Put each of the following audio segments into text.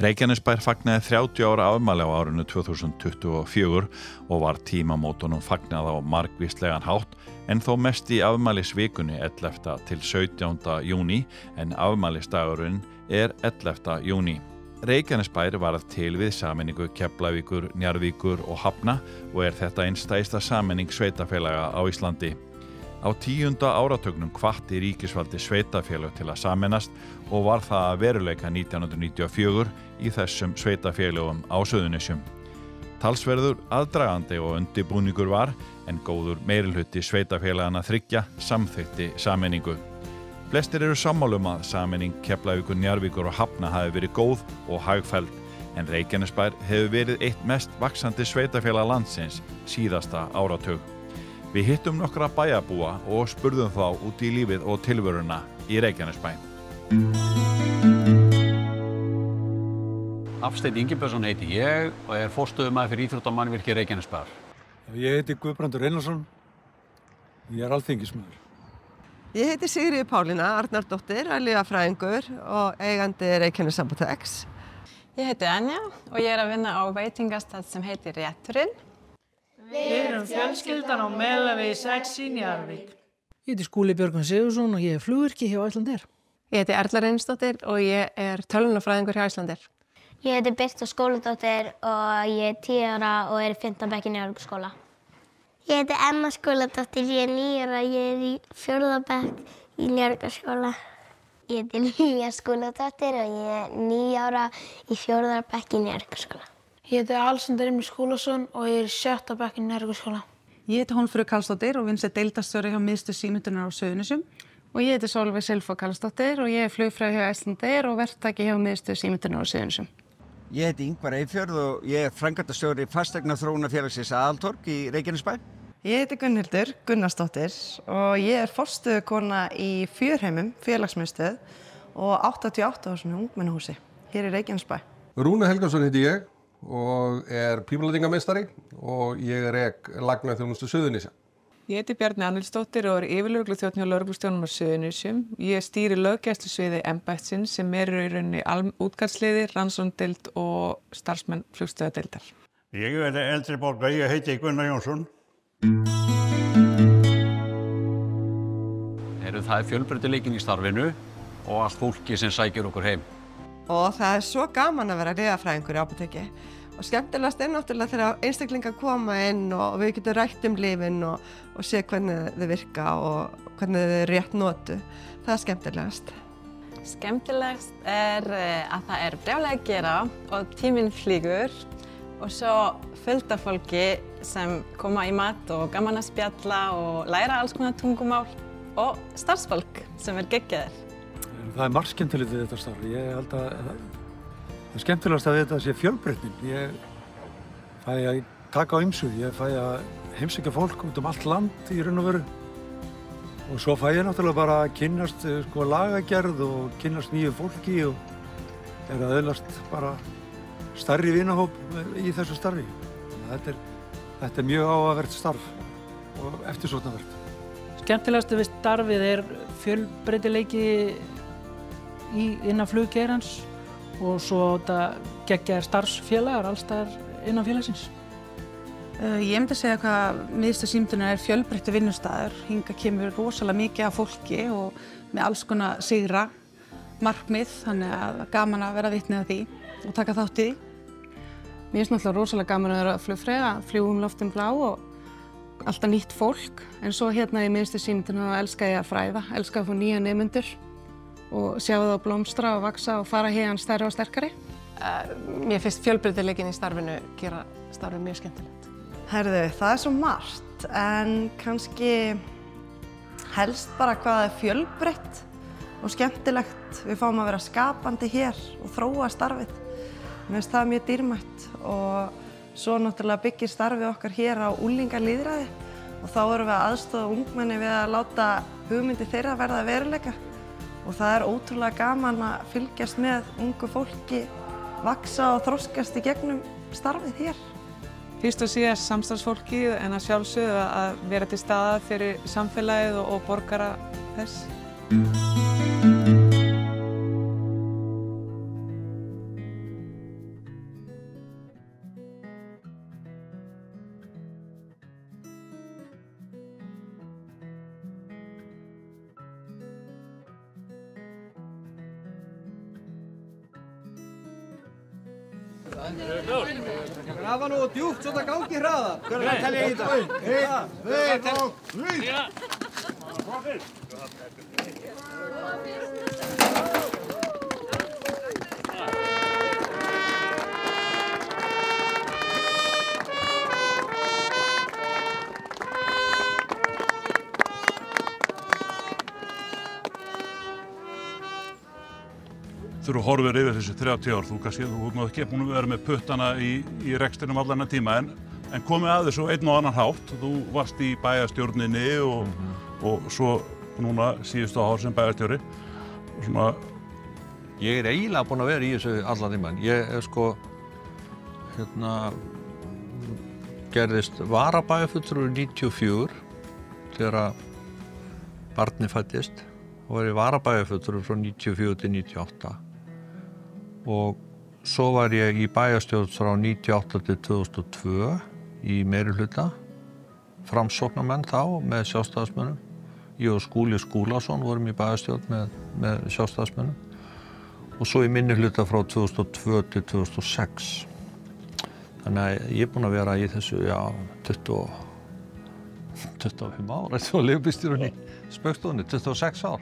Reykjanesbær fagnaði 30 ára afmæli á árinu 2024 og var tímamótunum fagnað á margvíslegan hátt, en þó mest í afmælisvikunni 11. til 17. júní, en afmælisdagurinn 11. júní. Reykjanesbær varð til við sameiningu Keflavíkur, Njarðvíkur og Hafna og þetta ein stærsta sameining sveitafélaga á Íslandi. Á 10. áratugnum hvatti ríkisvaldi sveitafélög til að sameinast og var það að veruleika 1994 í þessum sveitafélögum á Suðurnesjum. Talsverður aðdragandi og undirbúningur var, en góður meirihluti sveitafélagana 3 samþykkti sameiningu. Flestir eru sammála að sameining Keflavíkur, Njarðvíkur og Hafna hafi verið góð og hagfelld, en Reykjanesbær hefur verið eitt mest vaxandi sveitafélag landsins síðasta áratug. Við hittum nokkra bæjarbúa og spurðum þá út í lífið og tilveruna í Reykjanesbæ. Hafsteinn Ingibjörnsson heiti ég og forstöðumaður fyrir íþróttamannvirki Reykjanesbæjar. Ég heiti Guðbrandur Einarsson. Ég alþingismaður. Ég heiti Sigríður Pálína Arnardóttir, lyfjafræðingur og eigandi Reykjanesapotex. Ég heiti Anja og ég að vinna á veitingastað sem heitir Rétturinn. Við erum fjölskyldan á Melavegi 6 í Njarðvík. Ég heiti Skúli Björgvin Sigurðsson og ég flugvirki hjá Icelandair. Ég heiti Erla Reynisdóttir og ég tölvunarfræðingur hjá Icelandair. Ég heiti Birta Skúladóttir og ég 10 ára og í 15. bekk í Njarðvíkurskóla. Ég heiti Emma Skúladóttir, ég 9 ára, ég í 4. bekk í Njarðvíkurskóla. Ég heiti Lilja Skúladóttir og ég 9 ára í 4. bekk í Njarðvíkurskóla. Ég heiti Alexander Emil Skúlason og ég í 7. bekk í Njarðvíkurskóla. Ég heiti Hólmfríður Karlsdóttir og vinn sem deildarstjóri hjá Miðstöð símenntunar á Suðurnesjum. Og ég heiti Sólveig Silfá Karlsdóttir og ég flugfræðingur hjá Icelandair og verktaki hjá Miðstöð símenntunar á Suðurnesjum. Ég heiti Ingvar Eyfjörð og ég framkvæmdastjóri fasteignaþróunarfélagsins Aðaltorg í Reykjanesbæ. Ég heiti Gunnhildur Gunnarsdóttir og ég forstöðukona í Fjörheimum félagsmiðstöð og 88 ára ungmennahúsi hér í Reykjanesbæ. Rúnar Helgason heiti ég og pípulatingameistari og ég rek lagnaþjónustu Suðurnesja. Ég heiti Bjarni Arnaldsdóttir og yfirlögregluþjónn hjá lögreglustjóranum á Suðurnesjum. Ég stýri löggæslusviði embættisins sem í rauninni útgarðsliðir, rannsóknardeild og starfsmenn flugstöðardeildar. Ég eldri borgari, ég heiti Gunnar Jónsson. Það fjölbreytileikinn í starfinu og allt fólki sem sækir okkur heim. Og það svo gaman að vera lyfjafræðingur í apóteki. Og skemmtilegast náttúrulega þegar einstaklingar koma inn og við getum rætt lyfin og sé hvernig þau virka og hvernig þau rétt notu. Það skemmtilegast. Skemmtilegast að það brjálæði að gera og tíminn flýgur og svo fullt af fólki sem koma í mat og gaman að spjalla og læra alls konar tungumál og starfsfólk sem geggjaðir. Það margt skemmtilegt við þetta starf. Ég held að það skemmtilegast að þetta sé fjölbreytnin. Ég fæ að taka á ýmsu. Ég fæ að heimsækja fólk út allt land í raun og veru. Og svo fæ ég náttúrulega bara að kynnast lagagerð og kynnast nýju fólki og að öðlast bara stærri vinahóp í þessu starfi. Þetta er mjög áhugavert starf og eftirsóknarvert. Skemmtilegastu við starfið fjölbreytileiki innan fluggeirans og svo þetta geggjaðir starfsfélagar allstaðar innan félagsins. Ég myndi segja hvað Miðstöð símenntunar fjölbreyttur vinnustaður. Hingað kemur rosalega mikið af fólki og með alls konar sigra, markmið, þannig að gaman að vera vitni að því og taka þátt í því. Mér finnst náttúrulega rosalega gaman að vera flugfreyja, fljúga loftin blá og alltaf nýtt fólk. En svo hérna í Miðstöð símenntunar elska ég að fræða, elska að fá nýja nemendur og sjá það blómstra og vaxa og fara héðan stærri og sterkari. Mér finnst fjölbreytileikinn í starfinu gera starfið mjög skemmtilegt. Herðu, það svo margt, en kannski helst bara hvað fjölbreytt og skemmtilegt. Við fáum að vera skapandi hér og þróa starfið. Mér finnst það mjög dýrmætt og svo náttúrulega byggir starfið okkar hér á unglingalýðræði og þá erum við að aðstoða ungmenni við að láta hugmyndi þeirra verða að veruleika. Og það ótrúlega gaman að fylgjast með ungu fólki vaxa og þroskast í gegnum starfið hér. Fyrst og síðast samstarfsfólkið en að sjálfsögðu að vera til staðar fyrir samfélagið og borgara þess. Grafa nú djúpt svo það gangi hraðar. Hver að telja í þetta? 1, 2, 3. Þú horfir yfir þessi 30 ár, þú kannski, þú hefur ekki búin að vera með puttana í rekstrinum allan að tíma, en komið að þessu einn og annan hátt. Þú varst í bæjarstjórninni og svo núna síðustu ár sem bæjarstjóri. Svona... Ég er eiginlega búin að vera í þessu allan tíma. Ég gerðist varabæjarfulltrúi 94 þegar barnið fæddist og var ég varabæjarfulltrúi frá 94 til 98. Og svo var ég í bæjarstjórn frá 98 til 2002 í meirihluta, framsóknarmenn þá með sjálfstæðismönnum. Ég og Skúli Skúlason vorum í bæjarstjórn með sjálfstæðismönnum og svo í minnihluta frá 2002 til 2006. Þannig að ég er búinn að vera í þessu, 25 ár, eftir að leigubílstjóri í Spaugstofunni, 26 ár.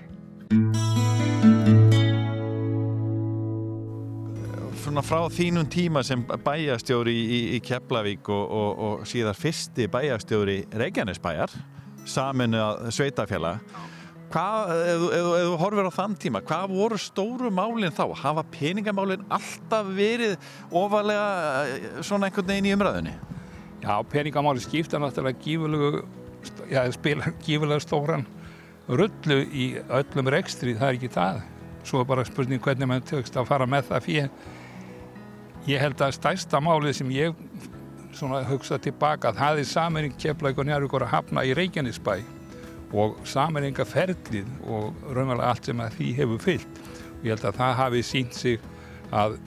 Svona frá þínum tíma sem bæjarstjóri í Keflavík og síðar fyrsti bæjarstjóri Reykjanesbæjar, sameinuð sveitafélag. Ef þú horfir á þann tíma, hvað voru stóru málin þá? Hafa peningamálin alltaf verið ofarlega svona einhvern veginn í umræðunni? Já, peningamálin skipta náttúrulega spila gífurlega stóran rullu í öllum rekstri, það ekki það. Svo er bara spurning hvernig maður tökst að fara með það fyrir. Ég held að stærsta málið sem ég hugsa tilbaka, það er sameining Keflavíkur og Njarðvíkur að hafna í Reykjanesbæ og sameiningaferlið og raunverulega allt sem að því hefur fylgt. Ég held að það hafi sýnt sig að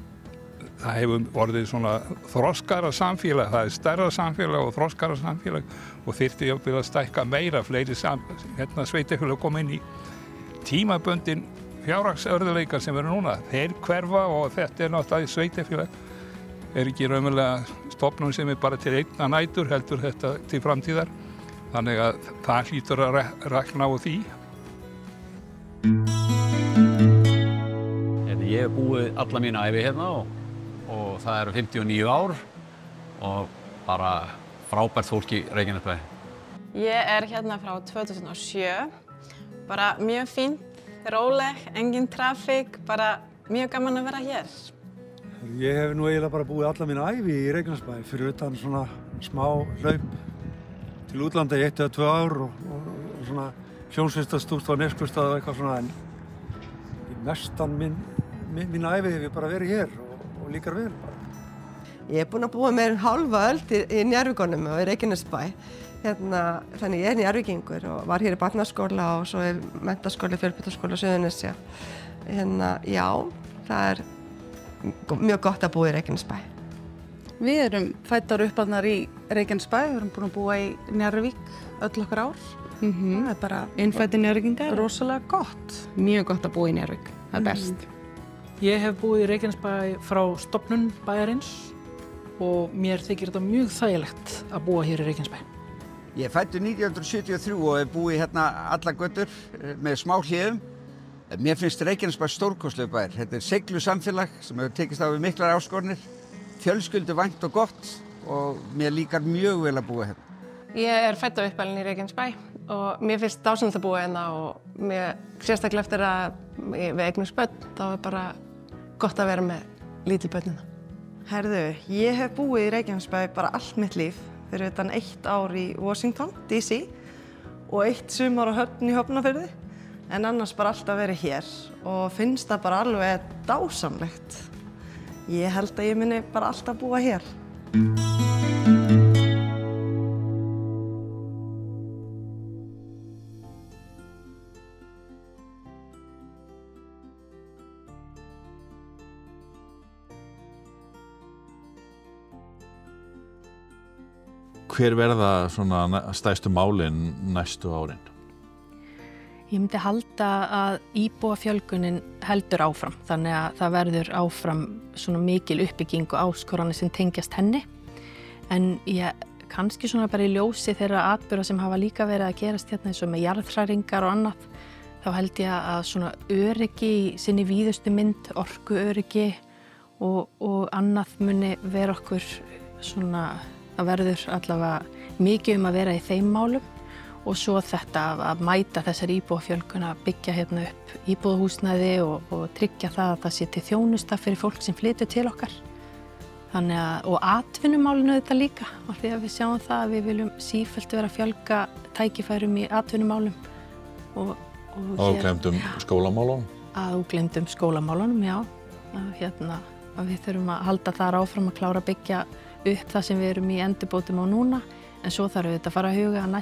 það hefur orðið svona þroskara samfélag, það er stærra samfélag og þroskara samfélag og þyrfti að stækka meira, fleiri sveitafélag koma inn í tímabundin fjárhagsörðuleikar sem eru núna. Þeir hverfa og þetta er náttúrulega sveitafélag, er ekki raunverulega stofnun sem er bara til einna nætur, heldur þetta til framtíðar. Þannig að það hlýtur að rækna á því. Ég hef búið alla mína ævi hérna og það eru 59 ár og bara frábært fólk í Reykjanesbæ. Ég er hérna frá 2007, bara mjög fínt, róleg, engin trafík, bara mjög gaman að vera hér. Ég hef nú eiginlega bara búið alla mína ævi í Reykjanesbæ fyrir utan svona smá hlaup til útlanda í 1 eða 2 ár og svona hljómsveitastúrt á Neskustad og eitthvað svona, en í mestan mín ævi hef ég bara verið hér og líkar vel bara. Ég er búin að búa meira en hálfa öld í Njarðvíkunum og í Reykjanesbæ. Þannig ég er Njarðvíkingur og var hér í barnaskóla og svo er menntaskóli, fjölbrautaskóla Suðurnesja. Já, það er mjög gott að búa í Reykjanesbæ. Við erum fæddar uppalnar í Reykjanesbæ, við erum búin að búa í Njarðvík öll okkar ár. Það er bara innfæddir Njarðvíkingar. Rosalega gott. Mjög gott að búa í Njarðvík, það er best. Ég hef búið í Reykjanesbæ frá stofnun bæjarins og mér þykir þetta mjög þægilegt að búa hér í Reykjanesbæ. Ég fæddur 1973 og hef búið hérna alla götur með smá hléum. Mér finnst Reykjanesbæ stórkostlegur bær. Þetta er seiglu samfélag sem hefur tekist á við miklar áskornir, fjölskylduvænt og gott og mér líkar mjög vel að búa hérna. Ég er fædd og uppalin í Reykjanesbæ og mér finnst dásamlegt að búa hérna og mér sérstaklega eftir að við eignumst börn, þá er bara gott að vera með lítil börnina. Herðu, ég hef búið í Reykjanesbæ bara allt mitt líf, fyrir utan 1 ár í Washington, D.C. og 1 sumar á Höfn í Hafnarfirði, en annars bara alltaf verið hér og finnst það bara alveg dásamlegt. Ég held að ég muni bara alltaf búa hér. Hver verða svona stærstu málin næstu árin? Ég myndi halda að íbúafjölgunin heldur áfram, þannig að það verður áfram svona mikil uppbygging og áskoranir sem tengjast henni. En kannski svona bara í ljósi þeirra atburða sem hafa líka verið að gerast hérna eins og með jarðhræringar og annað, þá held ég að svona öryggi í sinni víðustu mynd, orkuöryggi og annað muni vera okkur svona, það verður allavega mikið að vera í þeim málum. Og svo þetta að mæta þessari íbúafjölgun, að byggja hérna upp íbúðahúsnæði og tryggja það að það sé til þjónusta fyrir fólk sem flytur til okkar. Þannig að, og atvinnumálinu þetta líka, af því að við sjáum það að við viljum sífellt vera að fjölga tækifærum í atvinnumálum. Að ógleymdum skólamálunum? Að ógleymdum skólamálunum, já. Að við þurfum að halda þar áfram að klára að byggja upp það sem við erum í endurbótum á núna. En svo þarf við að fara að huga að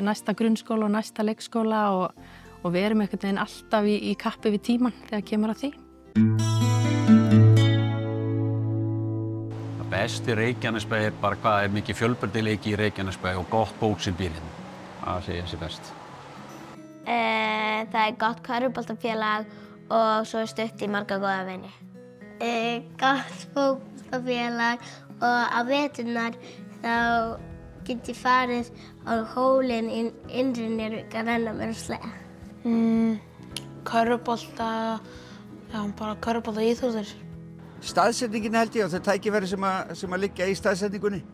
næsta grunnskóla og næsta leikskóla og við erum einhvern veginn alltaf í kappi við tímann þegar kemur að því. Það besti Reykjanesbæ er bara hvað er mikið fjölbreytileiki í Reykjanesbæ og gott fólk sem býr hérna. Það segja sér best. Það er gott körfuboltafélag og svo er stutt í marga góða vini. Gott fótboltafélag og á veturnar þá get ég farið á hólinn innri Njarðvík að renna mér á sleða. Körfubolta, já, bara körfubolta íþróttir. Staðsetningin held ég og þau tækifæri sem að liggja í staðsetningunni.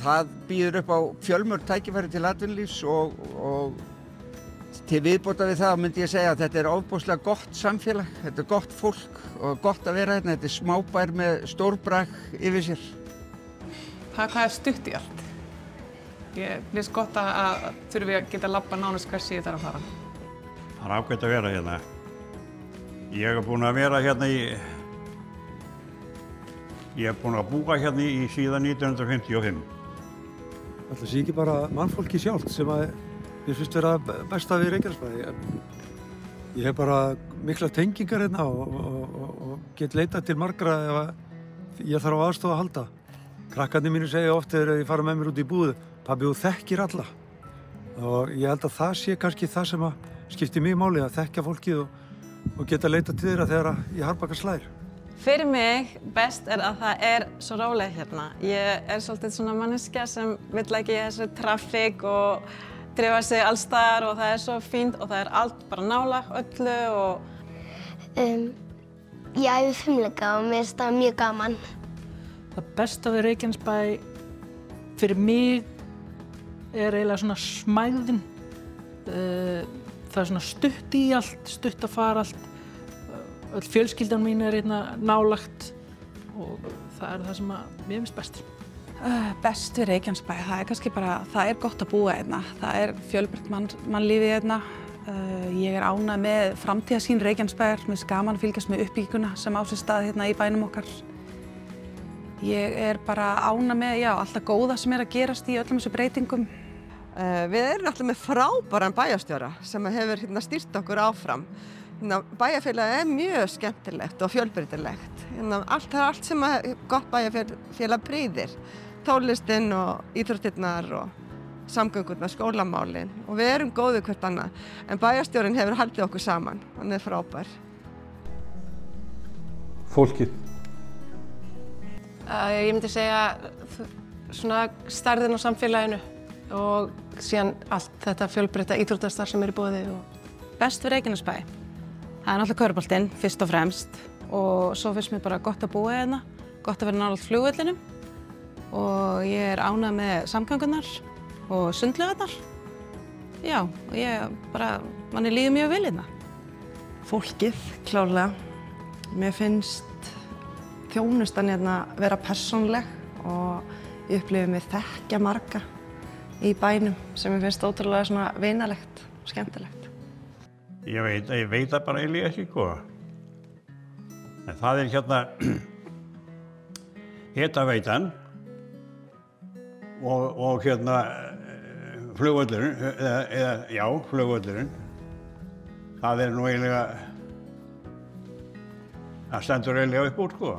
Það býður upp á fjölmörg tækifæri til atvinnulífs og til viðbótar við það myndi ég segja að þetta er ofboðslega gott samfélag, þetta er gott fólk og gott að vera hérna, þetta er smábær með stórbrag yfir sér. Hvað er stutt í allt? Ég finnst gott að þurfi að geta labba nánast hversi ég þarf að fara. Það er ágætt að vera hérna. Ég er búinn að vera hérna Ég er búinn að búa hérna í síðan 1955. Það sé ekki bara mannfólki sjálft sem að mér finnst vera besta við Reykjanesbæ. Ég hef bara mikla tengingar hérna og get leitað til margra ef ég þarf á aðstoð að halda. Krakkarnir mínu segja oft þegar ég fara með mér út í búð, pabbi, þú þekkir alla. Og ég held að það sé kannski það sem að skiptir mig máli, að þekkja fólkið og geta leitað til þeirra þegar ég harðbakar slær. Fyrir mig best er að það er svo róleg hérna. Ég er svolítið svona manneskja sem vill ekki í þessu traffík og drífa sig alls staðar og það er svo fínt og það er allt bara nálægt öllu og... Ég æfi fimleika og mér finnst það mjög gaman. Það besta við Reykjanesbæ fyrir mig er eiginlega svona smæðin. Það er svona stutt í allt, stutt að fara allt. Öll fjölskyldan mín er hérna nálægt og það er það sem mér finnst best. Best við Reykjanesbæ, það er kannski bara, það er gott að búa hérna. Það er fjölbreytt mannlífið hérna. Ég er ánægð með framtíðarsýn Reykjanesbæjar, mér finnst gaman að fylgjast með uppbygginguna sem á sér stað hérna í bænum okkar. Ég er bara ánægð með, já, allt það góða sem er að gerast í öllum þessu breytingum. Við erum alltaf með frábæran bæjarstjóra sem hefur stýrt okkur áfram. Bæjarfélagið er mjög skemmtilegt og fjölbreytilegt. Það er allt sem gott bæjarfélag prýðir. Tónlistinn og íþróttirnar og samgöngurnar, skólamálin. Og við erum góðir hvert annað. En bæjarstjórinn hefur haldið okkur saman. Hann er frábær. Fólkið. Ég myndi segja svona stærðin á samfélaginu og síðan allt þetta fjölbreytta íþróttastarf sem er í boði. Best við Reykjanesbæ. Það er náttúrulega körfuboltinn fyrst og fremst og svo finnst mér bara gott að búa hérna, gott að vera nálægt flugvellinum og ég er ánægð með samgöngunar og sundlaugarnar. Já, og ég bara, manni líður mjög vel hérna. Fólkið, klárlega. Mér finnst þjónustan hérna vera persónleg og ég upplifi mig þekkja marga í bænum sem mér finnst ótrúlega svona vinalegt og skemmtilegt. Ég veit það bara eiginlega ekki hvað. En það er hérna hitaveitan og hérna flugvöllurinn, flugvöllurinn. Það er nú eiginlega, það stendur eiginlega upp úr sko.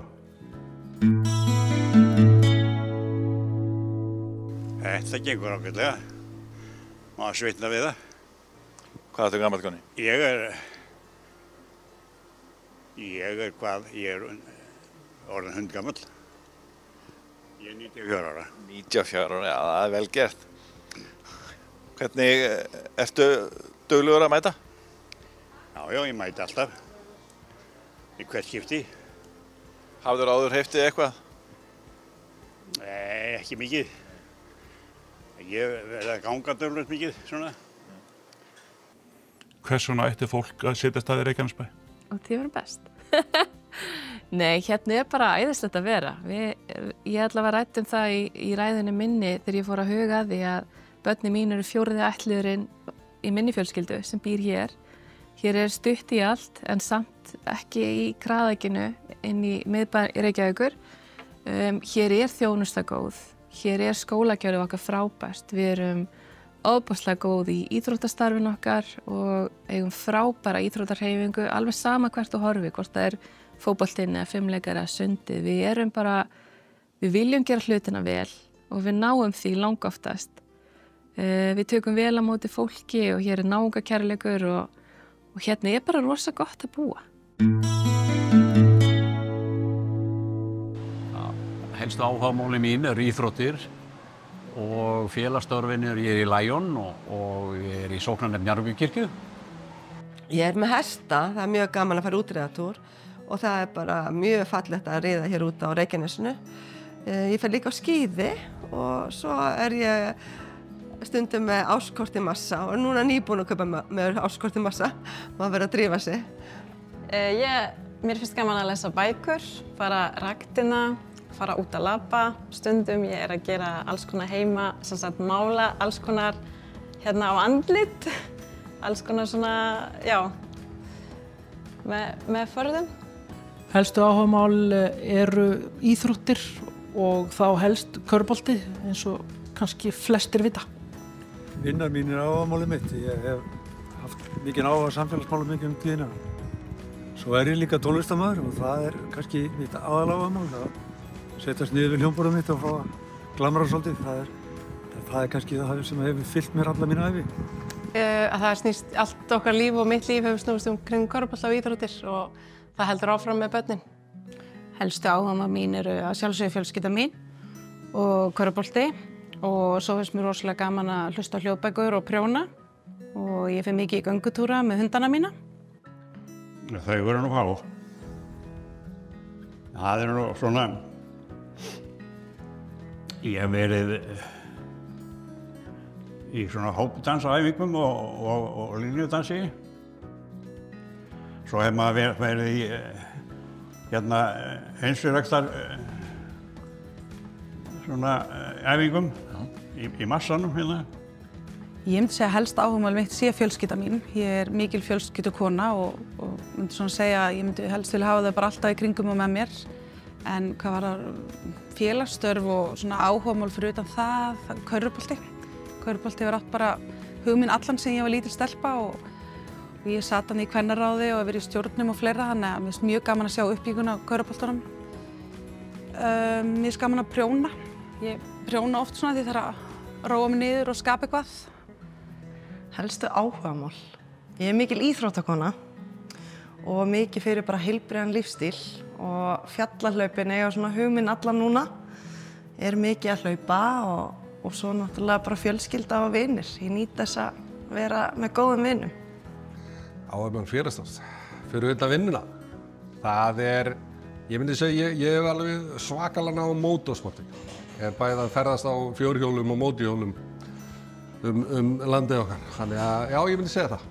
Þetta gengur ágætlega. Maður svitnar við það. Hvað ertu gamall, Gunni? Ég er orðinn hundgamall. Ég er 94 ára. 94 ára, já, það er vel gert. Hvernig ertu duglegur að mæta? Já, ég mæti alltaf. Í hvert skipti. Hafðir áður heiftið eitthvað? Nei, ekki mikið. Ég verði að ganga dörflönd mikið, svona. Hvers vegna ætti fólk að setjast að í Reykjanesbæ? Og þið verður best. Nei, hérna er bara æðislegt að vera. Ég allavega rætti það í ræðinni minni þegar ég fór að huga að því að börnin mín eru 4. ættliðurinn í minni fjölskyldu sem býr hér. Hér er stutt í allt en samt ekki í kraðakinu inn í miðbæ Reykjavíkur. Hér er þjónusta góð. Hér er skólakerfið okkar frábært. Við erum ofboðslega góð í íþróttastarfin okkar og eigum frábæra íþróttarhreyfingu, alveg sama hvert þú horfi, hvort það er fótboltinn eða fimleikar eða sundið. Við viljum gera hlutina vel og við náum því langoftast. Við tökum vel á móti fólki og hér er náungakærleikur og hérna er bara rosa gott að búa. Helstu áhugamáli mín eru íþróttir og félagsstörfin ég er í Lion og ég er í sóknarnefnd Njarðvíkurkirkju. Ég er með hesta, það er mjög gaman að fara útreiðatúr og það er bara mjög fallegt að riða hér út á Reykjanesinu. Ég fer líka á skíði og svo er ég stundum með áskorti massa og núna nýbúin að kaupa með áskorti massa. Maður verður að drífa sig. Mér finnst gaman að lesa bækur, fara ræktina, fara út að labba. Stundum ég er að gera alls konar heima, sem sagt mála alls konar hérna á andlit, alls konar svona, já, með förðum. Helstu áhugamál eru íþróttir og þá helst körfubolti eins og kannski flestir vita. Vinnar mín er áhugamálið mitt. Ég hef haft mikinn áhuga samfélagsmálum mikið tíðina. Svo er ég líka tónlistarmaður og það er kannski mitt aðaláhugamál. Setjast niður við hljómborðið mitt og fá að glamra svolítið. Það er kannski það sem hefur fyllt mér alla mína ævi. Að það snýst allt okkar líf og mitt líf hefur snúist kring körfubolta og íþróttir og það heldur áfram með börnin. Helstu áhugamál mín eru að sjálfsögðu fjölskylda mín og körfubolti og svo finnst mér rosalega gaman að hlusta á hljóðbækur og prjóna og ég fer mikið í göngutúra með hundana mína. Þau eru nú há. Það eru nú svona. Ég hef verið í svona hópdansaæfingum og línudansi. Svo hef maður verið í hérna heilsuræktar svona æfingum í massanum hérna. Ég myndi segja að helst áhugamál mitt sé fjölskylda mín. Ég er mikil fjölskyldukona og myndi svona segja að ég myndi helst vilja hafa þau bara alltaf í kringum og með mér. En hvað var það félagsstörf og svona áhugamál fyrir utan það, körfubolti. Körfubolti hefur átt bara hug minn allan sem ég var lítil stelpa og ég sat hann í kvennaráði og hef verið í stjórnum og fleira, þannig að mér finnst mjög gaman að sjá uppbygguna á körfuboltanum. Mér finnst gaman að prjóna. Ég prjóna oft svona því ég þarf að róa mig niður og skapa eitthvað. Helstu áhugamál. Ég er mikil íþróttakona og mikið fyrir bara heilbrigðan lífstíl og fjallahlaupin eiga svona hugminn allan núna. Er mikið að hlaupa og svo náttúrulega bara fjölskylda og vinir. Ég nýt þess að vera með góðum vinum. Áhugamál félagsstörf fyrir utan vinnuna. Það er, ég myndi segja, ég hef alveg svakalega á mótorsporti. Ég hef bæðið að ferðast á fjórhjólum og mótorhjólum landið okkar. Þannig að já, ég myndi segja það.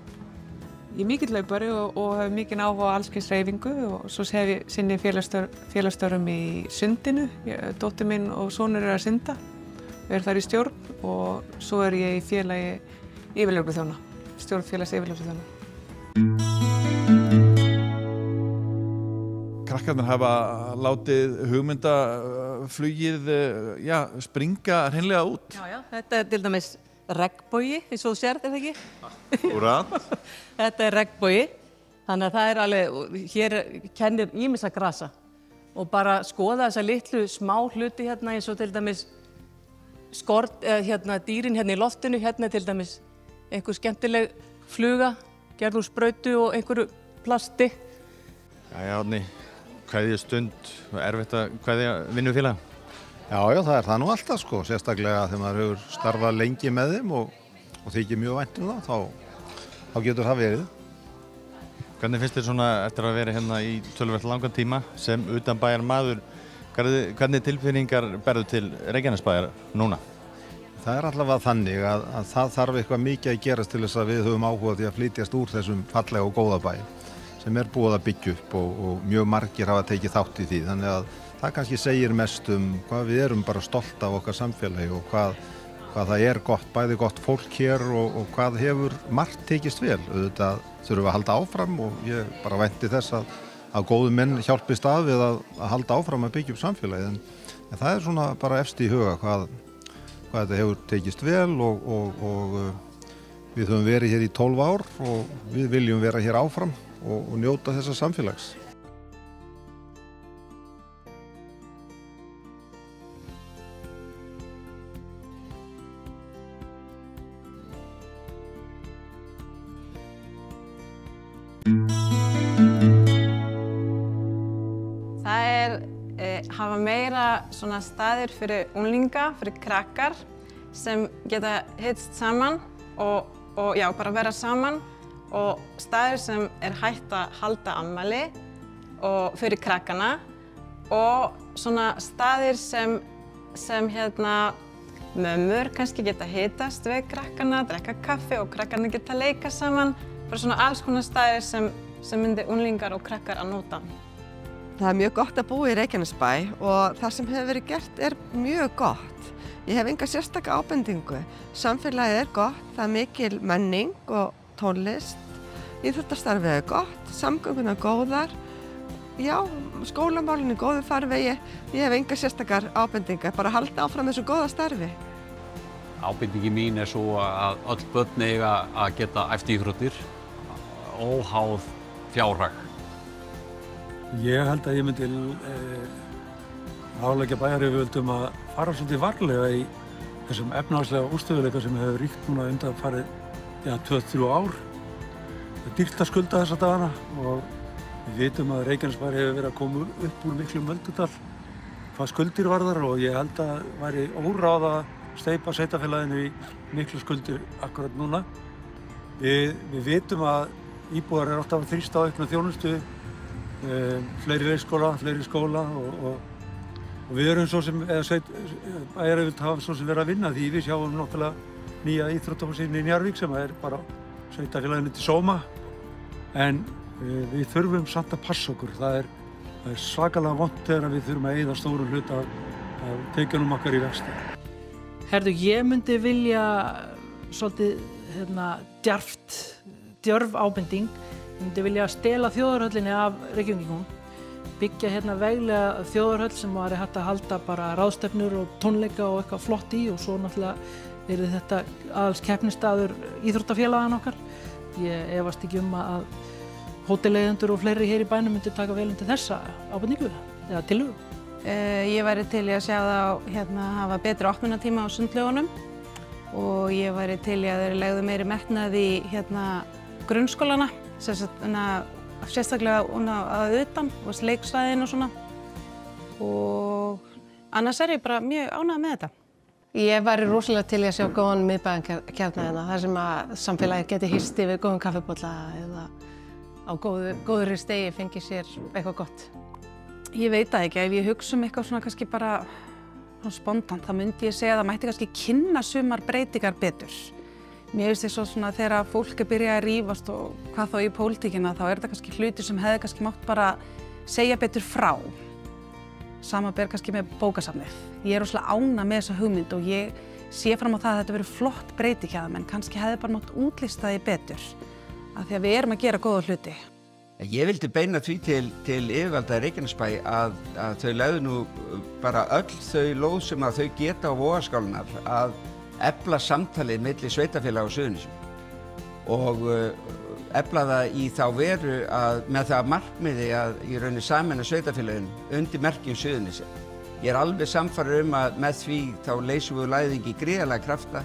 Ég er mikill hlaupari og hef mikinn áhuga á alls kyns hreyfingu og svo sinni félagsstörfum í sundinu. Dóttir mín og sonur eru að synda. Við erum þar í stjórn og svo er ég í félagi yfirlögregluþjóna, stjórn félags yfirlögregluþjóna. Krakkarnir hafa látið hugmyndaflugið springa hreinlega út. Já, þetta er til dæmis regnbogi, eins og þú sérð, er það ekki? Úrrat. Þetta er regnbogi, þannig að það er alveg, hér kennir ýmissa grasa og bara skoða þessa litlu smá hluti hérna eins og til dæmis dýrin hérna í loftinu, hérna til dæmis einhver skemmtileg fluga, gerð úr sprautu og einhverju plasti. Jæja, Árni, kveðju stund, erfitt að kveðja vinnufélaga? Já, það er það nú alltaf sko, sérstaklega þegar maður hefur starfað lengi með þeim og þykir mjög vænt um þá getur það verið. Hvernig finnst þér svona eftir að vera hérna í töluvert langan tíma sem utanbæjar maður, hvernig tilfinningar berðu til Reykjanesbæjar núna? Það er allavega þannig að það þarf eitthvað mikið að gerast til þess að við höfum áhuga því að flytjast úr þessum fallega og góða bæ sem er búið að byggja upp og mjög margir hafa tekið þátt í því. Þannig að það kannski segir mest hvað við erum bara stolt af okkar samfélagi og hvað það er gott, bæði gott fólk hér og hvað hefur margt tekist vel. Auðvitað þurfum við að halda áfram og ég bara vænti þess að góðu menn hjálpist að við að halda áfram að byggja upp samfélagið. En það er svona bara efst í huga hvað þetta hefur tekist vel og við höfum verið hér í 12 ár og við viljum vera hér áfram og njóta þessa samfélags. Hafa meira svona staðir fyrir unglinga, fyrir krakkar sem geta hittst saman og já, bara vera saman og staðir sem er hægt að halda afmæli og fyrir krakkana og svona staðir sem mömmur kannski geta hittast við krakkana, drekka kaffi og krakkarnir geta leika saman, bara svona alls konar staðir sem myndi unglingar og krakkar að nota. Það er mjög gott að búa í Reykjanesbæ og það sem hefur verið gert er mjög gott. Ég hef enga sérstaka ábendingu. Samfélagið er gott, það er mikil menning og tónlist. Íþróttastarfið er gott, samgöngunar góðar. Já, skólamálinn er góðu farvegi. Ég hef enga sérstakar ábendingar, bara halda áfram þessu góða starfi. Ábendingi mín er svo að öll börn eiga að geta æft íþróttir óháð fjárhag. Ég held að ég myndi ráðleggja bæjaryfirvöldum að fara svolítið varlega í þessum efnahagslega óstöðuleika sem hefur ríkt núna undanfarið 2-3 ár. Það er dýrt að skulda þessa dagana og við vitum að Reykjanesbær hefur verið að koma upp úr miklum öldudal hvað skuldir varðar og ég held að væri óráð að steypa sveitarfélaginu í miklu skuldir akkurat núna. Við vitum að íbúar eru alltaf að þrýsta á aukna þjónustu, fleiri leikskóla, fleiri skóla og við erum svo sem, bæjaryfirvöld hafa svo sem verið að vinna því við sjáum náttúrulega nýja íþróttahúsið í Njarðvík sem er bara sveitarfélaginu til sóma en við þurfum samt að passa okkur. Það er svakalega vont þegar við þurfum að eyða stórum hluta af tekjunum okkar í vexti. Herðu, ég myndi vilja svolítið djörf ábending. Ég myndi vilja stela þjóðarhöllinni af Reykjavíkingum, byggja veglega þjóðarhöll sem væri hægt að halda bara ráðstefnur og tónleika og eitthvað flott í og svo náttúrulega yrði þetta aðals keppnisstaður íþróttafélagana okkar. Ég efast ekki að hóteleigendur og fleiri hér í bænum myndi taka vel undir þessa ábendingu eða tillögu. Ég væri til í að sjá það hafa betri opnunartíma á sundlaugunum og ég væri til í að þeir legðu meiri metnað í grunnskólana. Sérstaklega að utan og leiksvæðin og svona og annars er ég bara mjög ánægð með þetta. Ég væri rosalega til í að sjá góðan miðbæjarkjarna þar sem að samfélagið geti hist yfir góðan kaffibolla eða á góðri stigi fengi sér eitthvað gott. Ég veit það ekki, ef ég hugsa eitthvað svona kannski bara spontant þá myndi ég segja að það mætti kannski kynna sumar breytingar betur. Mér finnst því svona þegar fólk byrja að rífast og hvað þá í pólitíkina þá er þetta kannski hlutir sem hefði kannski mátt bara segja betur frá. Sama ber kannski með bókasafnið. Ég er rosalega ánægð með þessa hugmynd og ég sé fram á það að þetta verður flott breyting hjá þeim en kannski hefði bara mátt útlista því betur af því að við erum að gera góða hluti. Ég vildi beina því til yfirvalda í Reykjanesbæ að þau legðu nú bara öll þau lóð sem að þau geta á vogarskálunar að efla samtalið milli sveitarfélaga á Suðurnesjum og efla það í þá veru að með það markmiði að í rauninni sameina sveitarfélögin undir merkjum Suðurnesja. Ég er alveg sannfærður að með því þá leysum við læðingi gríðarlega krafta,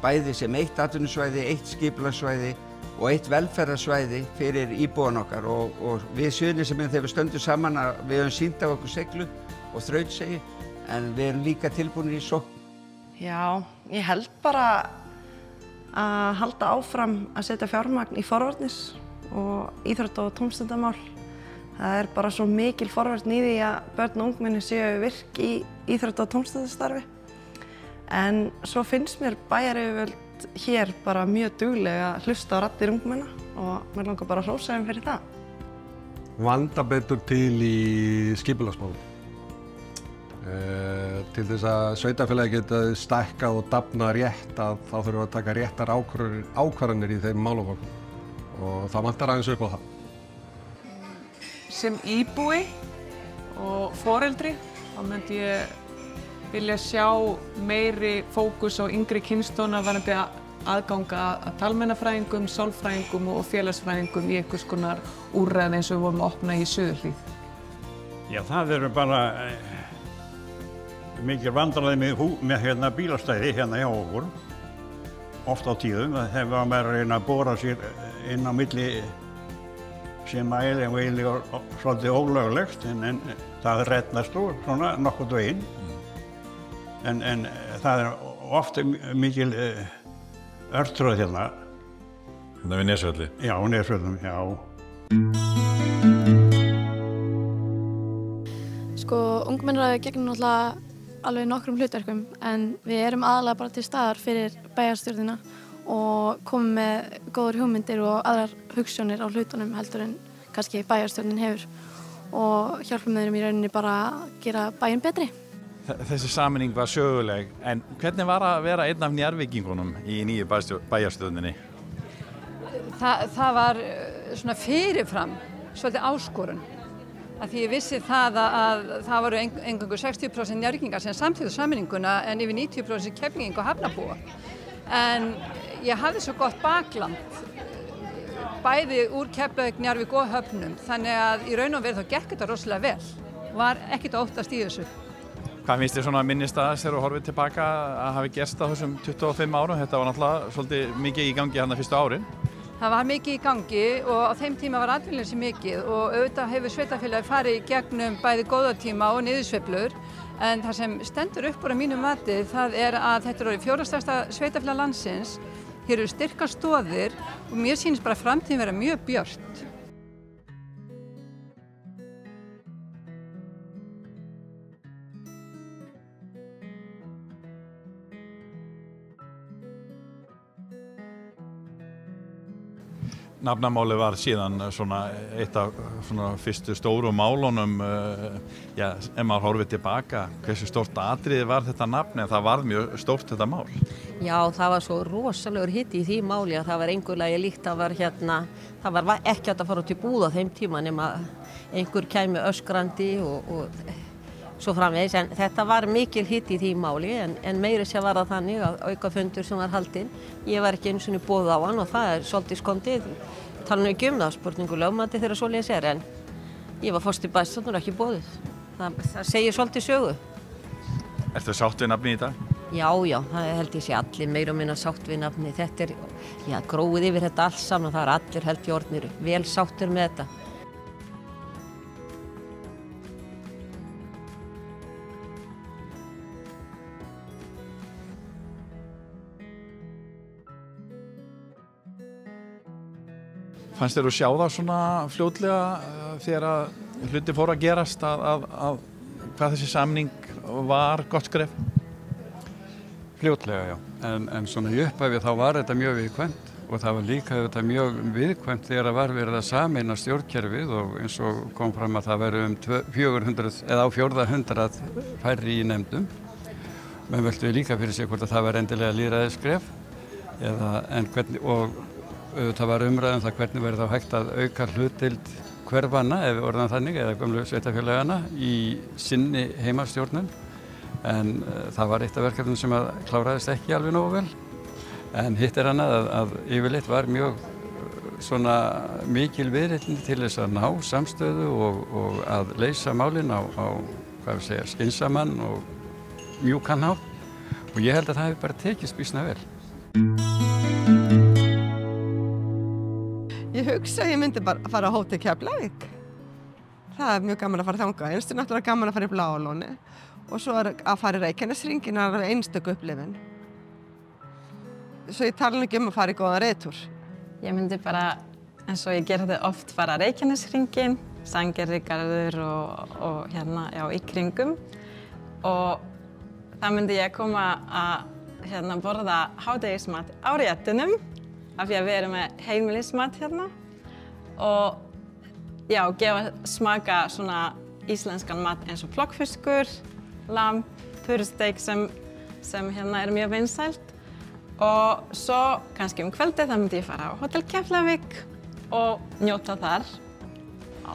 bæði sem eitt atvinnusvæði, eitt skipulagssvæði og eitt velferðarsvæði fyrir íbúan okkar og við Suðurnesjamenn þegar við stöndum saman að við höfum sýnt af okkur seglu og þrautsegi en við erum líka tilbúinir í sókn. Já, ég held bara að halda áfram að setja fjármagn í forvarnir og íþrótta- og tómstundamál. Það er bara svo mikil forvörn í því að börn og ungmenni séu virk í íþrótta- og tómstundastarfi. En svo finnst mér bæjaryfirvöld hér bara mjög duglega að hlusta á raddir ungmenna og mér langar bara að hrósa þeim fyrir það. Vanda betur til í skipulagsmálum. Til þess að sveitarfélagi geta stækkað og dafnað rétt þá þurfum við að taka réttar ákvarðanir í þeim málaflokkum og það vantar aðeins upp á það. Sem íbúi og foreldri þá myndi ég vilja sjá meiri fókus á yngri kynslóðina varðandi aðganga að talmeinafræðingum, sálfræðingum og félagsfræðingum í einhvers konar úrræði eins og við vorum að opna í Suðurhlíð. Já, það eru bara mikil vandræði með bílastæði hérna hjá okkur. Oft á tíðum þegar maður er að reyna að bora sér inn á milli sem eiginlega svolítið ólöglegt en það reddast úr svona nokkurn veginn. En það er ofta mikil örtröð hérna. Hérna við Nesvelli? Já, Nesvellum, já. Sko, ungmennaráðið gegnir náttúrulega alveg nokkrum hlutverkum en við erum aðalega bara til staðar fyrir bæjarstjórnina og komum með góðar hugmyndir og aðrar hugsjónir á hlutunum heldur en kannski bæjarstjórnin hefur og hjálpum þeim í rauninni bara að gera bæinn betri. Þessi sameining var söguleg, en hvernig var að vera einn af Njarðvíkingunum í nýju bæjarstjórninni? Það var svona fyrirfram svolítið áskorun. Að því ég vissi það að það voru eingöngu 60% Njarðvíkingar sem samþykktu sameininguna en yfir 90% Keflvíkinga og hafnarbúa. En ég hafði svo gott bakland, bæði úr Keflavík, Njarðvík og Höfnum, þannig að í raun og veru þá gekk þetta rosalega vel. Var ekkert að óttast í þessu. Hvað finnst þér svona minnistaðast þegar þú horfið tilbaka að hafi gerst á þessum 25 árum? Þetta var náttúrulega svolítið mikið í gangi hérna fyrstu árin. Það var mikið í gangi og á þeim tíma var atvinnuleysi mikið og auðvitað hefur sveitarfélagið farið í gegnum bæði góðatíma og niðursveiflur en það sem stendur upp úr að mínu mati það er að þetta er orðið 4. stærsta sveitarfélag landsins. Hér eru styrkar stoðir og mér sýnist bara framtíðin vera mjög björt. Nafnamáli var síðan svona eitt af svona fyrstu stóru málunum, já, ef maður horfið tilbaka, hversu stórt atriði var þetta nafn, en það var mjög stórt þetta mál. Já, það var svo rosalegur hiti í því máli að það var einhverlega líkt, það var ekki hægt að fara út í búð á þeim tíma nema einhver kæmi öskrandi og svo framvegis, en þetta var mikil hiti í því máli, en meiri sé var það þannig að aukafundur sem var haldinn, ég var ekki einu sinni boðið á hann og það er svolítið skondið, tala nú ekki það, spurningu lögmæti þegar svoleiðis er, en ég var forseti bæjarstjórnar ekki boðið, það segir svolítið sögu. Ertu sátt við nafni í dag? Já, það held ég sé allir meira og minna sátt við nafni, þetta er, gróið yfir þetta alls saman, það er allir held í orðnir, vel sáttir með þetta. Fannst þér að sjá það svona fljótlega þegar að hluti fóru að gerast að hvað þessi samning var gott skref? Fljótlega, já. En svona í upphæfi þá var þetta mjög viðkvæmt og það var líka þetta mjög viðkvæmt þegar það var verið að sameina stjórnkerfið og eins og kom fram að það væru 400 eða á 400 færri í nefndum. Menn veldu líka fyrir sig hvort að það var endilega lýðræðisskref það var umræðan það hvernig verður þá hægt að auka hlutdeild hverfanna, ef við orðum þannig, eða gömlu sveitarfélagana í sinni heimastjórnun. En það var eitt af verkefnum sem að kláraðist ekki alveg nógu vel. En hitt er annað að yfirleitt var mjög svona mikil viðleitni til þess að ná samstöðu og að leysa málin á skynsaman og mjúkan hátt. Og ég held að það hefur bara tekist býsna vel. hugsa að ég myndi bara fara á Hótel Keflavík. Það mjög gaman að fara þangað. Einstu náttúrulega gaman að fara í Bláalóni og svo að fara í Reykjaneshringinn er einstök upplifun. Svo ég tala nú ekki að fara í góðan reiðtúr. Ég myndi bara, eins og ég gerði oft, fara Reykjaneshringinn, Sandgerðisgarður og hérna, í kringum. Og það myndi ég koma að borða hádegismat á réttunum, af því að við erum með heimilismat hérna. Og gefa smaka svona íslenskan mat eins og plokkfiskur, lamb, pursteik sem hérna er mjög vinsælt. Og svo kannski kvöldið þá myndi ég fara á Hótel Keflavík og njóta þar.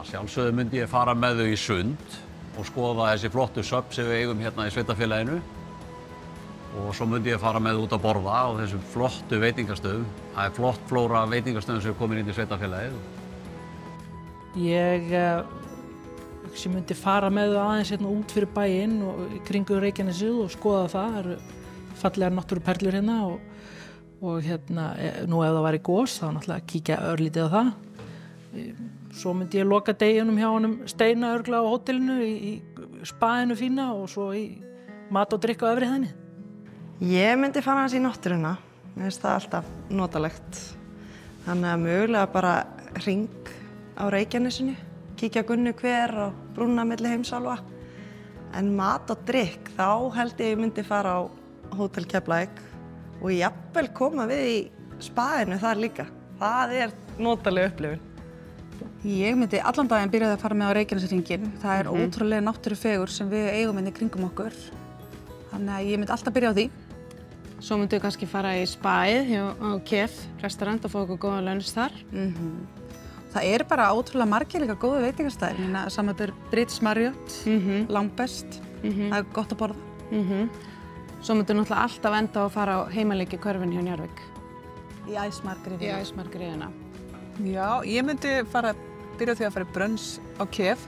Sjálfsögðu myndi ég fara með þau í sund og skoða þessi flottu söfn sem við eigum hérna í sveitafélaginu. Og svo myndi ég fara með út að borða á þessum flottu veitingastöðum. Það er flott flóra veitingastöðum sem er komin inn í sveitafélagið. Ég myndi fara með þau aðeins hérna út fyrir bæinn og í kringu Reykjanesið og skoða það. Það eru fallegar náttúruperlur hérna og hérna, nú ef það væri gos þá náttúrulega kíkja örlítið á það. Svo myndi ég loka deginum hjá honum Steina örgla á hótelinu í spaðinu fína og svo í mat og drykk á efri hæðinni. Ég myndi fara hans í náttúruna. Mér finnst það alltaf notalegt. Þannig að mögulega bara hring á Reykjanesinu, kíkja Gunnu hver og brúna milli heimsálfa. En mat og drykk, þá held ég myndi fara á Hótel Keflavík og jafnvel koma við í spaðinu þar líka. Það er notaleg upplifun. Ég myndi allan daginn byrjaði að fara með á Reykjaneshringinn. Það er ótrúlega náttúrufegur sem við eigum inn í kringum okkur. Þannig að ég myndi alltaf byrja á því. Svo myndum við kannski fara í spaið á Kef restaurant og fá okkur góða lunch þar. Það er bara ótrúlega margir líka góða veitingastæðir. Samanber British Marriott, langbest. Það er gott að borða. Svo myndum við náttúrulega alltaf enda að fara á heimaleiki körfin hjá Njarðvík. Í Æsmargriðina. Í Æsmargriðina. Já, ég myndi byrja á því að fara í brunns á Kef.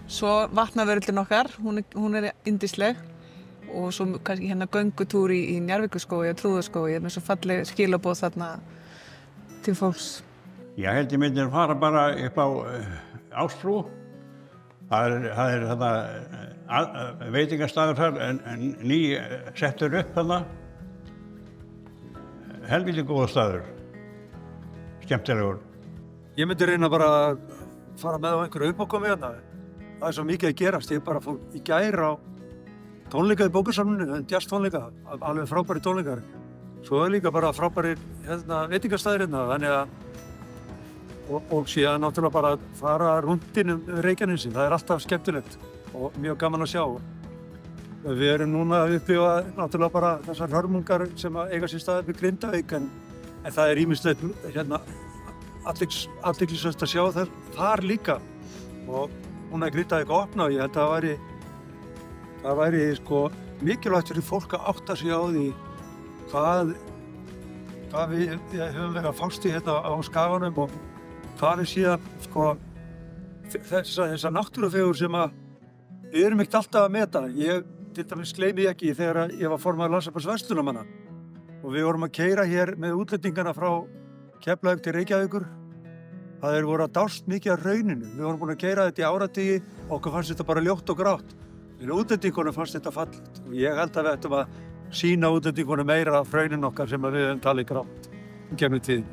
Svo vatnavörðlinn okkar, hún er yndisleg. Og svo kannski hérna göngutúr í Njarðvíkurskógi og Trúðaskógi með svo falleg skilaboð þarna til fólks. Ég held ég myndi fara bara upp á Ásbrú. Það er þarna veitingastaður þar en ný settur upp þarna. Helviti góða staður. Skemmtilegur. Ég myndi reyna bara að fara með á einhverju uppákomi hérna. Það er svo mikið að gerast. Ég bara fór í gær á tónleika í bókasafninu, jazztónleika, alveg frábæri tónleikar. Svo er líka bara frábæri veitingastæðir hérna, þannig að og síðan náttúrulega bara að fara rúndinn Reykjanesi. Það er alltaf skemmtilegt og mjög gaman að sjá. Við erum núna að upplifa náttúrulega bara þessar hörmungar sem eiga sér stað við Grindavík en það er ýmislegt hérna athyglisvert að sjá þar líka. Og núna er Grindavík að opna og ég held að það væri sko mikilvægt fyrir fólk að átta sig á því hvað við höfum verið að fást í hérna á skaganum og hvað við síðan sko þessar náttúrufegur sem við erum ekkert alltaf að meta. Ég til dæmis gleymi ekki þegar ég var formaður Landssambands verslunarmanna og við vorum að keyra hér með útlendingana frá Keflavík til Reykjavíkur. Það voru að dást mikið af hrauninu. Við vorum búin að keyra þetta í áratugi og okkur fannst þetta bara ljótt og grátt. En útlendingunum fannst þetta fallegt og ég held að við ættum að sýna útlendingunum meira af hrauninu okkar sem við höfum talið grátt í gegnum tíðin.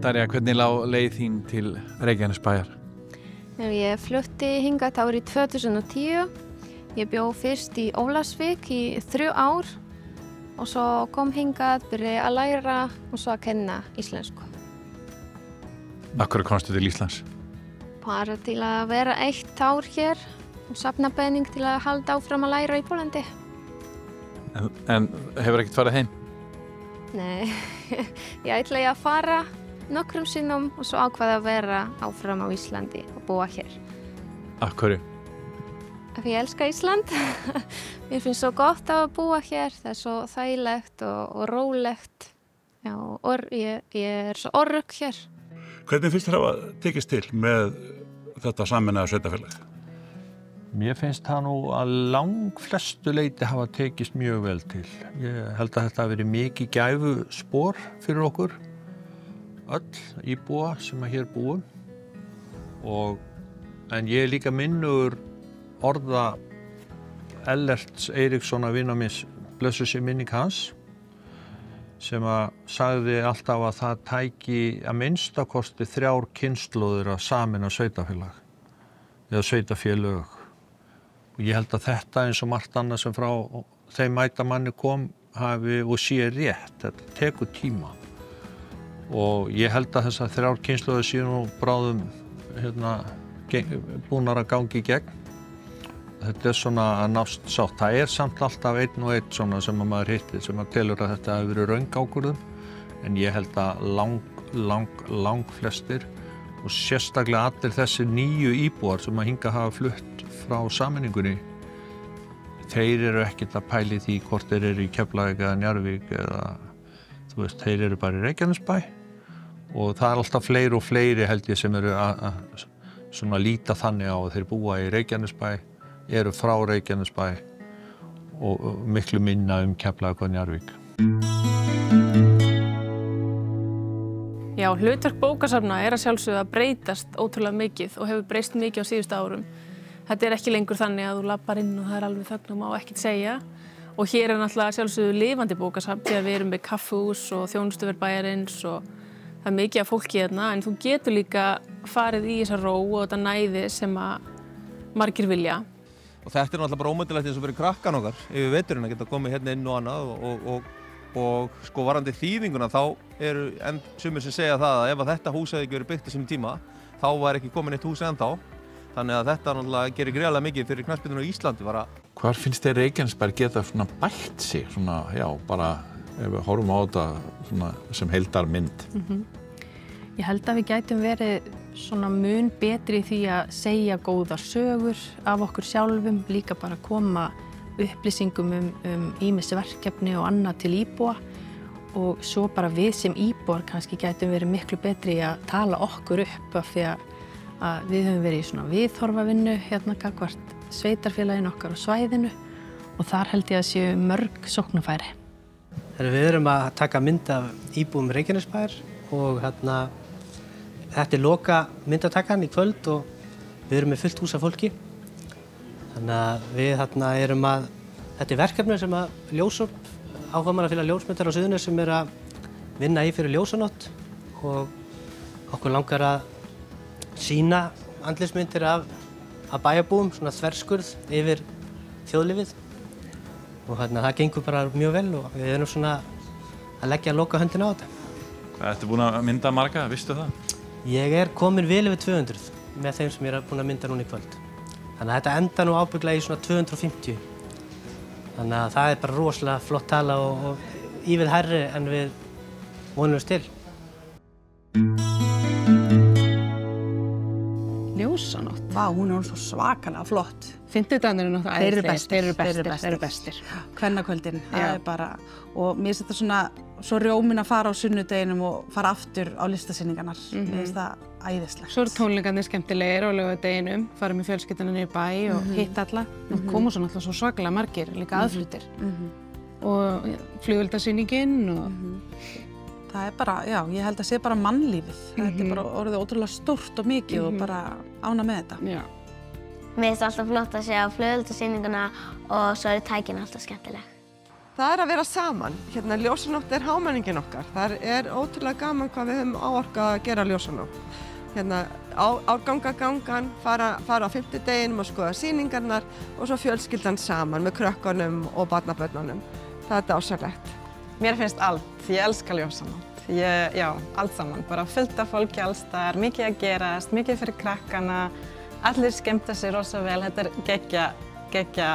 Darja, hvernig lá leið þín til Reykjanesbæjar? Ég flutti hingað árið 2010. Ég bjó fyrst í Ólafsvík í 3 ár og svo kom hingað, byrjaði að læra og svo að kenna íslensku. Af hverju komstu til Íslands? Bara til að vera 1 ár hér og safna pening til að halda áfram að læra í Pólandi. En hefur ekkert farið heim? Nei, ég ætlaði að fara nokkrum sinnum og svo ákvaði að vera áfram á Íslandi og búa hér. Af hverju? Af því ég elska Ísland. Mér finnst svo gott að búa hér, það er svo þægilegt og rólegt. Já, og ég er svo örugg hér. Hvernig finnst þér að tekist til með þetta sameinaða sveitarfélag? Mér finnst það nú að langflestu leyti hafa tekist mjög vel til. Ég held að þetta hafi verið mikið gæfuspor fyrir okkur, öll íbúa sem hér búum. En ég er líka minnugur orða Ellerts Eiríkssonar vinar míns, blessuð sé minning hans, sem að sagði alltaf að það tæki að minnstakosti 3 kynslóðir að sameina sveitafélag eða sveitafélög. Og ég held að þetta eins og margt annað sem frá þeim mætamanni kom hafi og sé rétt, þetta tekur tíma. Og ég held að þessar 3 kynslóðir séu nú bráðum búnar að gangi í gegn. Þetta er svona að nást sátt. Það samt alltaf einn og einn svona sem að maður hittir sem að telur að þetta hefur verið röng ákvörðun, en ég held að lang flestir og sérstaklega allir þessi nýju íbúar sem að hinga hafa flutt frá sameiningunni, þeir eru ekkert að pæli því hvort þeir eru í Keflavík eða Njarðvík eða þú veist, þeir eru bara í Reykjanesbæ og það er alltaf fleiri og fleiri held ég sem eru að svona líta þannig á að þeir búa í Reykjanesbæ, eru frá Reykjanesbæ og miklu minna Keflavík og Njarðvík. Já, hlutverk bókasafna að sjálfsögðu að breytast ótrúlega mikið og hefur breyst mikið á síðustu árum. Þetta ekki lengur þannig að þú lappar inn og það alveg þögn og má ekkert segja. Og hér náttúrulega sjálfsögðu lifandi bókasafn þegar við erum með kaffihús og þjónustuver bæjarins og það er mikið af fólki hérna, en þú getur líka farið í þessa ró og þetta næði sem að margir vilja. Og þetta náttúrulega bara ómöndilegt eins og fyrir krakkan okkar yfir veturinn að geta komið hérna inn og annað og sko varandi þýðinguna þá eru sumir sem segja það að ef að þetta hús hefði ekki verið byggt á sínum tíma þá var ekki komin eitt hús ennþá. Þannig að þetta náttúrulega gerir gríðarlega mikið fyrir knattspyrnuna á Íslandi. Hvar finnst þér Reykjanesbær geta svona bætt sig, svona, já, bara ef við horfum á þetta svona, sem heildarmynd? Ég held að við gætum verið svona mun betri í því að segja góðar sögur af okkur sjálfum, líka bara koma upplýsingum ýmis verkefni og annað til íbúa og svo bara við sem íbúar kannski gætum verið miklu betri í að tala okkur upp af því að við höfum verið í svona viðhorfavinnu hérna gagnvart sveitarfélaginu okkar á svæðinu og þar held ég að séu mörg sóknarfæri. Við erum að taka mynd af íbúum Reykjanesbæjar og þetta loka myndatakan í kvöld og við erum með fullt hús af fólki. Þannig að við erum að, þetta verkefni sem að Ljósorp, áhugamannafélag ljósmyndara á Suðurnes sem að vinna í fyrir ljósanótt og okkur langar að sýna andlitsmyndir af bæjarbúum, svona þverskurð yfir þjóðlífið og það gengur bara mjög vel og við erum svona að leggja lokahöndina á þetta. Hvað ertu búin að mynda marga, vistu það? Ég er komin vel yfir 200 með þeim sem ég er búin að mynda núna í kvöld. Þannig að þetta enda nú ábygglega í svona 250. Þannig að það er bara rosalega flott tala og ívið hærri en við vonumst til. Ljósanótt. Vá, hún er svo svakalega flott. Fimmtudagarnir eru náttúrulega æðislegir. Þeir eru bestir. Kvennakvöldin, það er bara, og mér finnst þetta svona, svo rjómin að fara á sunnudeginum og fara aftur á listasýningarnar. Mér finnst það æðislegt. Svo eru tónleikarnir skemmtilegir á laugardeginum, fara með fjölskylduna niður í bæ og hitta alla. Og koma svo náttúrulega svo svakalega margir, líka aðfluttir. Og flugeldasýningin og... Það er bara, já, ég held að sé bara mannlífið. Þetta er bara orðið ótrúlega stórt og mikið og bara ána með þetta. Já. Mér finnst alltaf flott að sjá flugeldasýninguna og svo eru tækin alltaf skemmtileg. Það að vera saman. Hérna, ljósanótt er hámenningin okkar. Það er ótrúlega gaman hvað við höfum áorkað að gera ljósanótt. Hérna, gangan, fara á fimmtudeginum og skoða sýningarnar og svo fjölskyldan saman með krökkunum og barnabörnunum. Það er dásamlegt. Mér finnst allt. Ég elska ljósanótt. Já, allt saman. Bara fullt af fólki alls staðar, mikið að gerast, mikið fyrir krakkana. Allir skemmta sér rosa vel. Þetta er geggja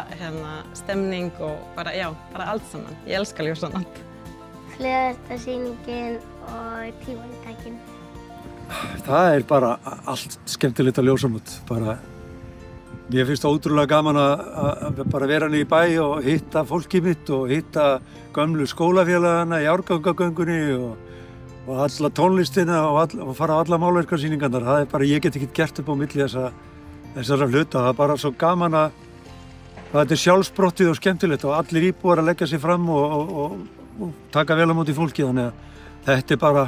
stemning og bara, já, bara allt saman. Ég elska ljósanótt. Flugeldasýningin og tímantækin. Það er bara allt skemmtilegt á ljósanótt. Mér finnst ótrúlega gaman að bara vera niður í bæ og hitta fólkið mitt og hitta gömlu skólafélagana í árgangagöngunni og alla tónlistina og fara á alla málverkarsýningarnar. Það er bara, ég get ekki gert upp á milli þessa þessara hluta. Það bara svo gaman að þetta sjálfsprottið og skemmtilegt og allir íbúar að leggja sig fram og taka vel á móti fólki. Þannig að þetta bara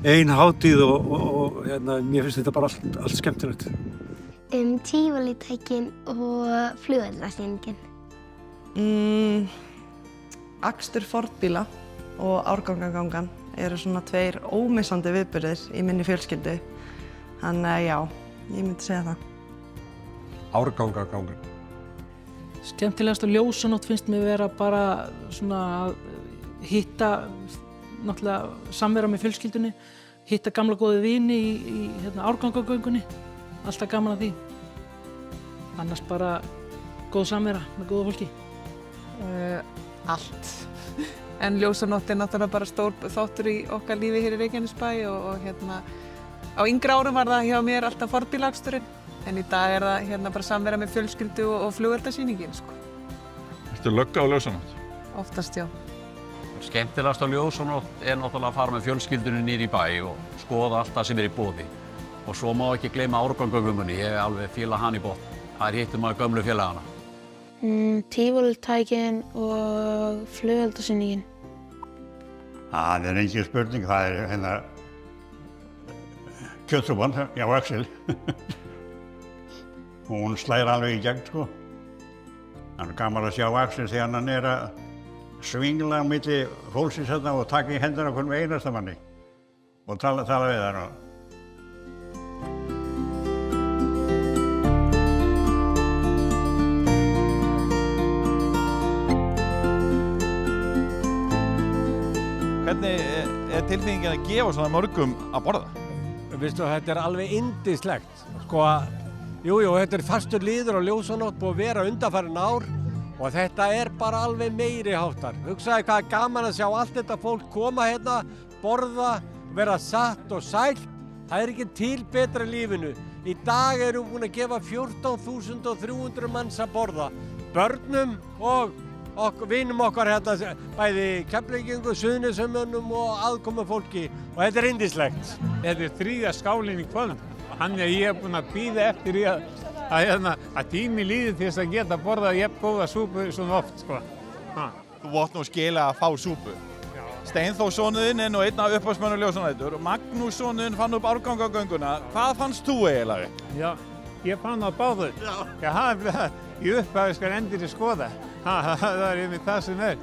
ein hátíð og mér finnst þetta bara allt skemmtilegt. Tívolítækin og flugeldasýningin. Akstur fornbíla og árgangagangan eru svona 2 ómissandi viðburðir í minni fjölskyldu. Þannig já, ég myndi segja það. Árgangagangan. Skemmtilegasta ljósanótt finnst mér vera bara svona að hitta, náttúrulega samvera með fjölskyldunni, hitta gamla góði vini í árgangagöngunni. Alltaf gaman að því. Annars bara góð samvera með góða fólki. Allt. En ljósanótt er náttúrulega bara stór þáttur í okkar lífi hér í Reykjanesbæ og á yngri árum var það hjá mér alltaf fornbílaaksturinn. En í dag er það bara samvera með fjölskyldu og flugeldasýningin, sko. Ertu lögga á ljósanótt? Oftast, já. Skemmtilegast á ljósanótt er náttúrulega að fara með fjölskyldunni niður í bæ og skoða allt það sem er í boði. Og svo má ekki gleyma árgangagöngunni, ég alveg fíla hann í botn. Það hittir maður gömlu félagana. Tívolítækin og flugeldasýningin. Það er engin spurning, það er kjötsúpan hjá Axel. Hún slæðir alveg í gegn, sko. Það er gaman að sjá Axel þegar hann er að svingla á milli fólksins þarna og taka í hendina á hverjum einasta manni og tala við þar. Hvernig er tilfinningin að gefa svona mörgum að borða? Vistu, þetta er alveg yndislegt. Sko, jú, þetta er fastur liður á ljósanótt búið að vera undanfarin ár og þetta er bara alveg meiri háttar. Hugsaði hvað er gaman að sjá allt þetta fólk koma hérna, borða, vera satt og sælt. Það er ekki til betra í lífinu. Í dag erum við búin að gefa 14.300 manns að borða. Börnum og vinum okkar hérna, bæði Keflvíkingum, Suðurnesjamönnum og aðkomu fólki og þetta er yndislegt. Þetta er 3. skálinn í kvöld og þannig að ég er búinn að bíða eftir því að tími líði til þess að geta borðað jafn góða súpu svona oft, sko. Þú vart nú skila að fá súpu. Steinþór sonurinn er nú einn af upphafsmönnum ljósanóttar og Magnús sonurinn fann upp árgangagönguna. Hvað fannst þú eiginlega? Já, ég fann það báður. Í upphafi skal endilega skoða. Það er einmitt það sem er.